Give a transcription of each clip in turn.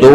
2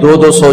200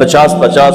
50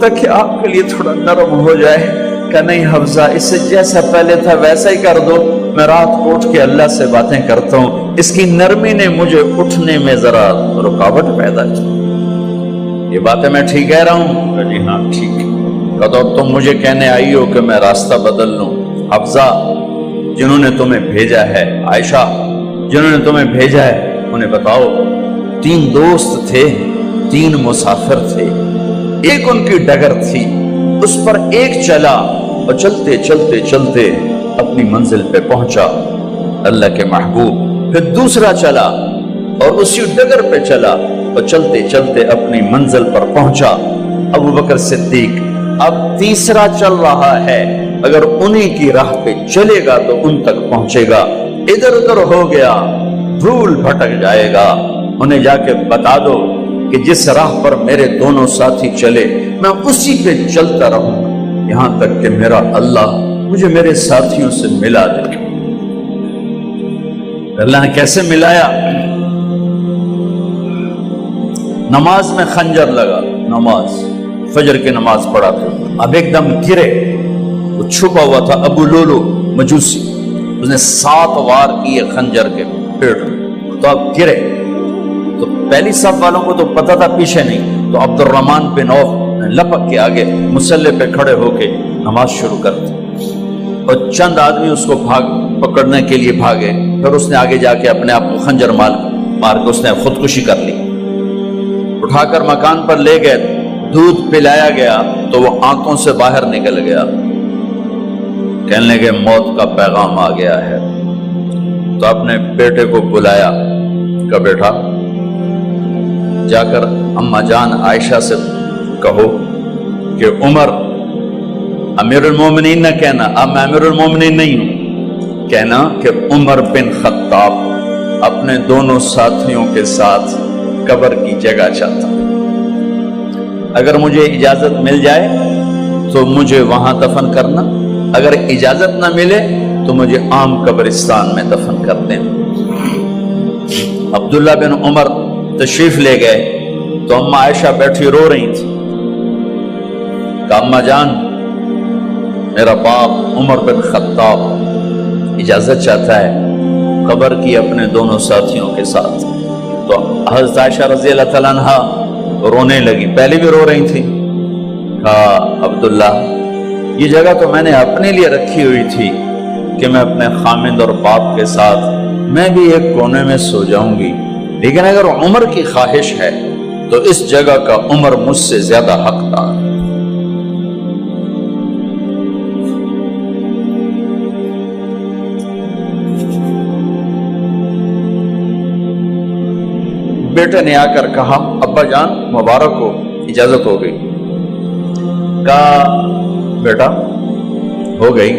تاکہ آپ کے لیے تھوڑا نرم ہو جائے. کہ نہیں حفظہ، اسے جیسا پہلے تھا ویسا ہی کر دو، میں رات کو اٹھ کے اللہ سے باتیں کرتا ہوں، اس کی نرمی نے مجھے اٹھنے میں ذرا رکاوٹ پیدا کی. یہ باتیں میں ٹھیک کہہ رہا ہوں؟ کہ جی ہاں ٹھیک. کہ تو تم مجھے کہنے آئی ہو کہ میں راستہ بدل لوں. حفظہ، جنہوں نے تمہیں بھیجا ہے، عائشہ جنہوں نے تمہیں بھیجا ہے، انہیں بتاؤ. 3 دوست تھے، 3 مسافر تھے، ایک ان کی ڈگر تھی، اس پر ایک چلا اور چلتے چلتے چلتے اپنی منزل پہ پہنچا اللہ کے محبوب. پھر دوسرا چلا اور اسی ڈگر پہ چلا اور چلتے چلتے اپنی منزل پر پہنچا ابو بکر صدیق. اب تیسرا چل رہا ہے، اگر انہی کی راہ پہ چلے گا تو ان تک پہنچے گا، ادھر ادھر ہو گیا بھول بھٹک جائے گا. انہیں جا کے بتا دو کہ جس راہ پر میرے دونوں ساتھی چلے میں اسی پہ چلتا رہوں یہاں تک کہ میرا اللہ مجھے میرے ساتھیوں سے ملا دے. اللہ نے کیسے ملایا؟ نماز میں خنجر لگا، نماز فجر کی نماز پڑھا تھا. اب ایک دم گرے، وہ چھپا ہوا تھا ابو لولو مجوسی، اس نے 7 وار کیے خنجر کے پیٹ میں، تو اب گرے. تو پہلی صف والوں کو تو پتہ تھا پیچھے نہیں، تو عبد الرحمن بن عوف نے لپک کے آگے مصلی پہ کھڑے ہو کے نماز شروع کر دی. اور چند آدمی اس کو پکڑنے کے لیے بھاگے. پھر اس نے آگے جا کے اپنے آپ کو خنجر مار کے اس نے خودکشی کر لی. اٹھا کر مکان پر لے گئے، دودھ پلایا گیا تو وہ آنتوں سے باہر نکل گیا. کہنے لگے موت کا پیغام آ گیا ہے. تو اپنے بیٹے کو بلایا کہ بیٹا جا کر اماں جان عائشہ سے کہو کہ عمر، امیر المومنین نہ کہنا، اب میں امیر المومنین نہیں ہوں، کہنا کہ عمر بن خطاب اپنے دونوں ساتھیوں کے ساتھ قبر کی جگہ چاہتا. اگر مجھے اجازت مل جائے تو مجھے وہاں دفن کرنا، اگر اجازت نہ ملے تو مجھے عام قبرستان میں دفن کر دیں. عبداللہ بن عمر تشریف لے گئے تو اماں عائشہ بیٹھی رو رہی تھی. کہ اماں جان، میرا باپ عمر بن خطاب اجازت چاہتا ہے قبر کی اپنے دونوں ساتھیوں کے ساتھ. تو حضرت عائشہ رضی اللہ تعالیٰ عنہ رونے لگی، پہلے بھی رو رہی تھی. کہا عبداللہ، یہ جگہ تو میں نے اپنے لیے رکھی ہوئی تھی کہ میں اپنے خامند اور باپ کے ساتھ میں بھی ایک کونے میں سو جاؤں گی، لیکن اگر عمر کی خواہش ہے تو اس جگہ کا عمر مجھ سے زیادہ حقدار ہے. بیٹے نے آ کر کہا ابا جان مبارک ہو، اجازت ہو گئی. کہا بیٹا ہو گئی،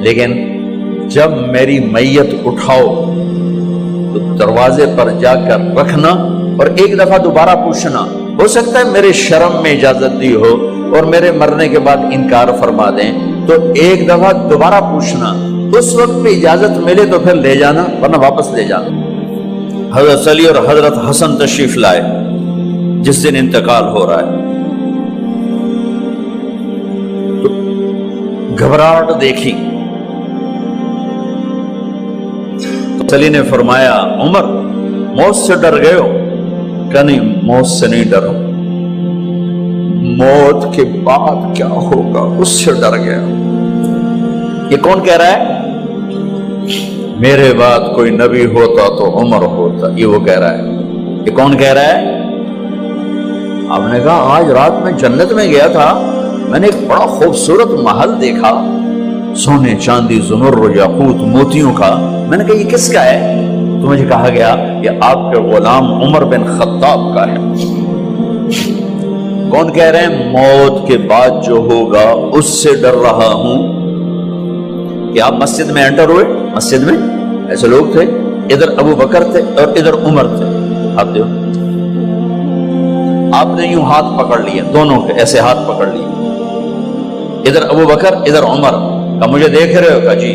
لیکن جب میری میت اٹھاؤ تو دروازے پر جا کر رکھنا اور ایک دفعہ دوبارہ پوچھنا. ہو سکتا ہے میرے شرم میں اجازت دی ہو اور میرے مرنے کے بعد انکار فرما دیں، تو ایک دفعہ دوبارہ پوچھنا، اس وقت پہ اجازت ملے تو پھر لے جانا ورنہ واپس لے جانا. حضرت علی اور حضرت حسن تشریف لائے جس دن انتقال ہو رہا ہے. تو گھبراہٹ دیکھی. علی نے فرمایا عمر موت سے ڈر گئے ہو؟ کہ نہیں موت سے نہیں ڈرا، موت کے بعد کیا ہوگا اس سے ڈر گیا. یہ کون کہہ رہا ہے؟ میرے بعد کوئی نبی ہوتا تو عمر ہوتا، یہ وہ کہہ رہا ہے. یہ کون کہہ رہا ہے؟ آپ نے کہا آج رات میں جنت میں گیا تھا، میں نے ایک بڑا خوبصورت محل دیکھا، سونے چاندی زمرد یاقوت موتیوں کا. میں نے کہا یہ کس کا ہے؟ تو مجھے کہا گیا یہ آپ کے غلام عمر بن خطاب کا ہے. کون کہہ رہے ہیں موت کے بعد جو ہوگا اس سے ڈر رہا ہوں؟ کہ آپ مسجد میں انٹر ہوئے، مسجد میں ایسے لوگ تھے، ادھر ابو بکر تھے اور ادھر عمر تھے. آپ دیو، آپ نے یوں ہاتھ پکڑ لیے، دونوں کے ایسے ہاتھ پکڑ لیے، ادھر ابو بکر ادھر عمر. کہ مجھے دیکھ رہے ہو؟ کہ جی.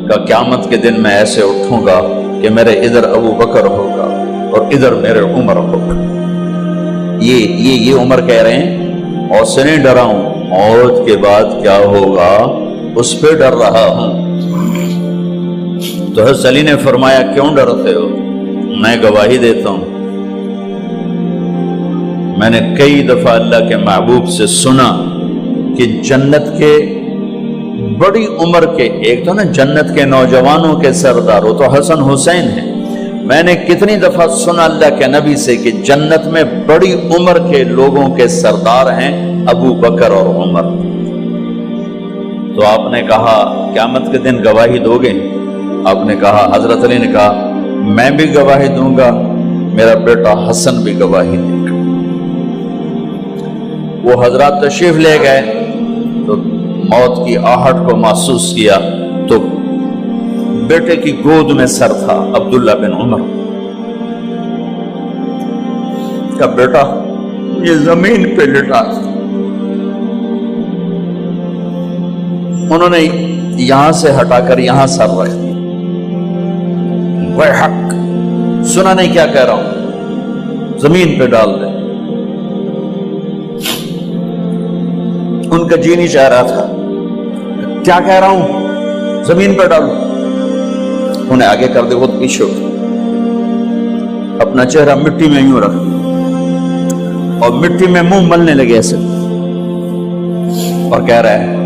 کہ قیامت کے دن میں ایسے اٹھوں گا کہ میرے ادھر ابو بکر ہوگا اور ادھر میرے عمر ہوگا. یہ عمر کہہ رہے ہیں موت سے نہیں ڈرا ہوں، موت کے بعد کیا ہوگا اس پہ ڈر رہا ہوں۔ تو حضرت علی نے فرمایا کیوں ڈرتے ہو؟ میں گواہی دیتا ہوں، میں نے کئی دفعہ اللہ کے محبوب سے سنا کہ جنت کے بڑی عمر کے، ایک تو نا جنت کے نوجوانوں کے سردار، وہ تو حسن حسین ہیں، میں نے کتنی دفعہ سنا اللہ کے نبی سے کہ جنت میں بڑی عمر کے لوگوں کے سردار ہیں ابو بکر اور عمر۔ تو آپ نے کہا قیامت کے دن گواہی دو گے؟ آپ نے کہا، حضرت علی نے کہا میں بھی گواہی دوں گا، میرا بیٹا حسن بھی گواہی دے گا۔ وہ حضرات تشریف لے گئے تو موت کی آہٹ کو محسوس کیا تو بیٹے کی گود میں سر تھا عبداللہ بن عمر کا، بیٹا یہ زمین پہ لٹا تھا۔ انہوں نے یہاں سے ہٹا کر یہاں سر رکھ دیا۔ ویحک، سنا نہیں کیا کہہ رہا ہوں، زمین پہ ڈال دے۔ ان کا جی نہیں چاہ رہا تھا، کیا کہہ رہا ہوں، زمین پہ ڈالو۔ انہیں آگے کر دے، وہ پیچھے اٹھ، اپنا چہرہ مٹی میں یوں رکھ اور مٹی میں منہ ملنے لگے ایسے، اور کہہ رہا ہے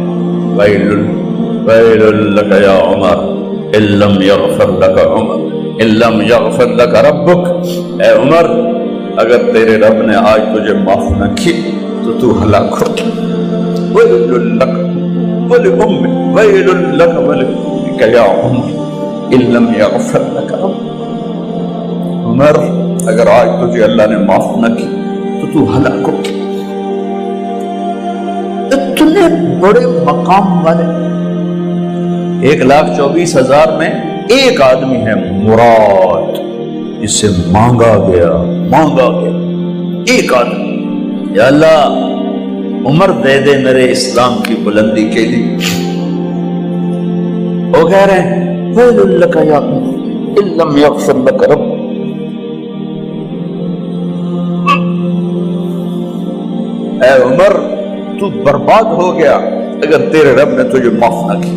ویل لک یا عمر ان لم یغفر لک عمر ان لم یغفر لک ربک، اے عمر اگر تیرے رب نے آج تجھے معاف نہ کی تو تو ہلاک ہو۔ ویل لک ولأمک ویل لک ولأمک یا عمر ان لم یغفر لک ربک، عمر اگر آج تجھے اللہ نے معاف نہ کی تو تو ہلاک ہو۔ اتنے بڑے مقام والے 1,24,000 میں ایک آدمی ہے مراد، جسے مانگا گیا ایک آدمی، یا اللہ عمر دے دے میرے اسلام کی بلندی کے لیے۔ وہ کہہ رہے ہیں ویل لک یا عمر ان لم یغفر لک رب، اے عمر تو برباد ہو گیا اگر تیرے رب نے تجھے معاف نہ کی۔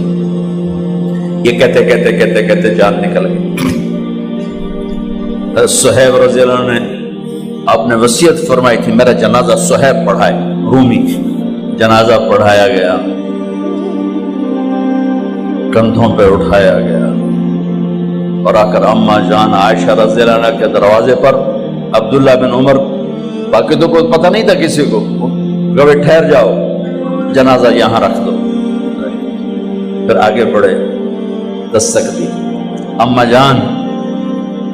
یہ کہتے جان نکل گئی۔ صہیب رضی اللہ عنہ نے آپ نے وصیت فرمائی تھی میرا جنازہ صہیب پڑھائے، رومی جنازہ پڑھایا گیا، کندھوں پہ اٹھایا گیا، اور آ کر اماں جان عائشہ رضی اللہ عنہ کے دروازے پر عبداللہ بن عمر، باقی تو کوئی پتہ نہیں تھا کسی کو، گوے ٹھہر جاؤ جنازہ یہاں رکھ دو۔ پھر آگے بڑھے، دستک دی، اماں جان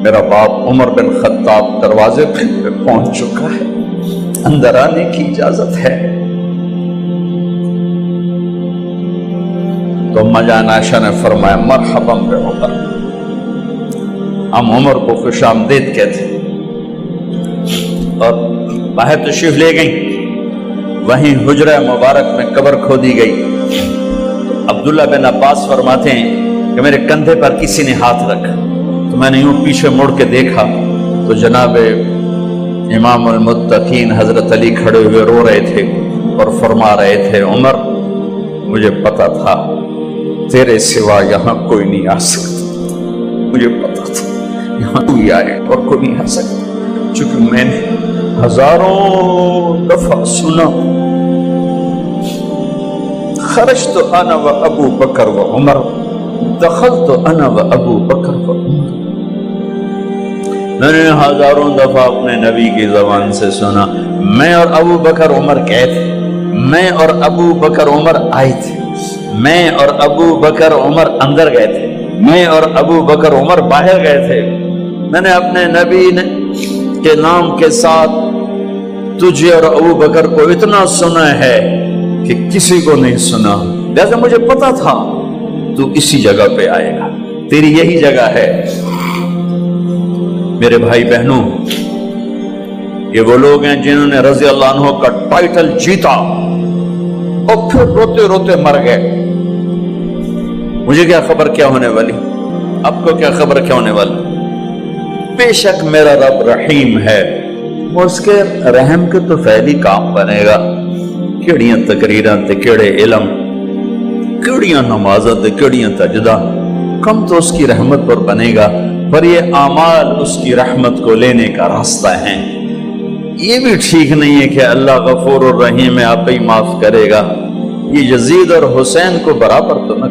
میرا باپ عمر بن خطاب دروازے پہ پہنچ چکا ہے، اندر آنے کی اجازت ہے۔ تو اماں جان عائشہ نے فرمایا مرحبا بعمر، ہم عمر کو خوش آمدید کہتے، اور باہر تشریف لے گئیں۔ وہیں حجرہ مبارک میں قبر کھودی گئی۔ عبداللہ بن عباس فرماتے ہیں کہ میرے کندھے پر کسی نے ہاتھ رکھا تو میں نے یوں پیچھے مڑ کے دیکھا تو جناب امام المتقین حضرت علی کھڑے ہوئے رو رہے تھے اور فرما رہے تھے عمر مجھے پتا تھا تیرے سوا یہاں کوئی نہیں آ سکتا، مجھے پتا تھا یہاں کوئی آئے اور کوئی نہیں آ سکتا، چونکہ میں نے ہزاروں دفعہ سنا خرجت انا و ابو بکر و عمر دخلت انا و ابو بکر و عمر، میں نے ہزاروں دفعہ اپنے نبی کی زبان سے سنا میں اور ابو بکر عمر گئے تھے، میں اور ابو بکر عمر آئے تھے، میں اور ابو بکر عمر اندر گئے تھے، میں اور ابو بکر عمر باہر گئے تھے، میں نے اپنے نبی کے نام کے ساتھ تجھے اور ابو بکر کو اتنا سنا ہے کہ کسی کو نہیں سنا، لہذا مجھے پتا تھا تو اسی جگہ پہ آئے گا، تیری یہی جگہ ہے۔ میرے بھائی بہنوں، یہ وہ لوگ ہیں جنہوں نے رضی اللہ عنہ کا ٹائٹل جیتا اور پھر روتے روتے مر گئے۔ مجھے کیا خبر کیا ہونے والی، آپ کو کیا خبر کیا ہونے والی؟ بے شک میرا رب رحیم ہے، وہ اس کے رحم کے تو فعلی کام بنے گا، کیڑیاں تقریراں تے کیڑے علم، کیڑیاں نمازاں تے کیڑیاں سجدہ، کم تو اس کی رحمت پر بنے گا، پر یہ اعمال اس کی رحمت کو لینے کا راستہ ہیں۔ یہ بھی ٹھیک نہیں ہے کہ اللہ غفور الرحیم ہے، آپ ہی معاف کرے گا۔ یہ یزید اور حسین کو برابر تو نہ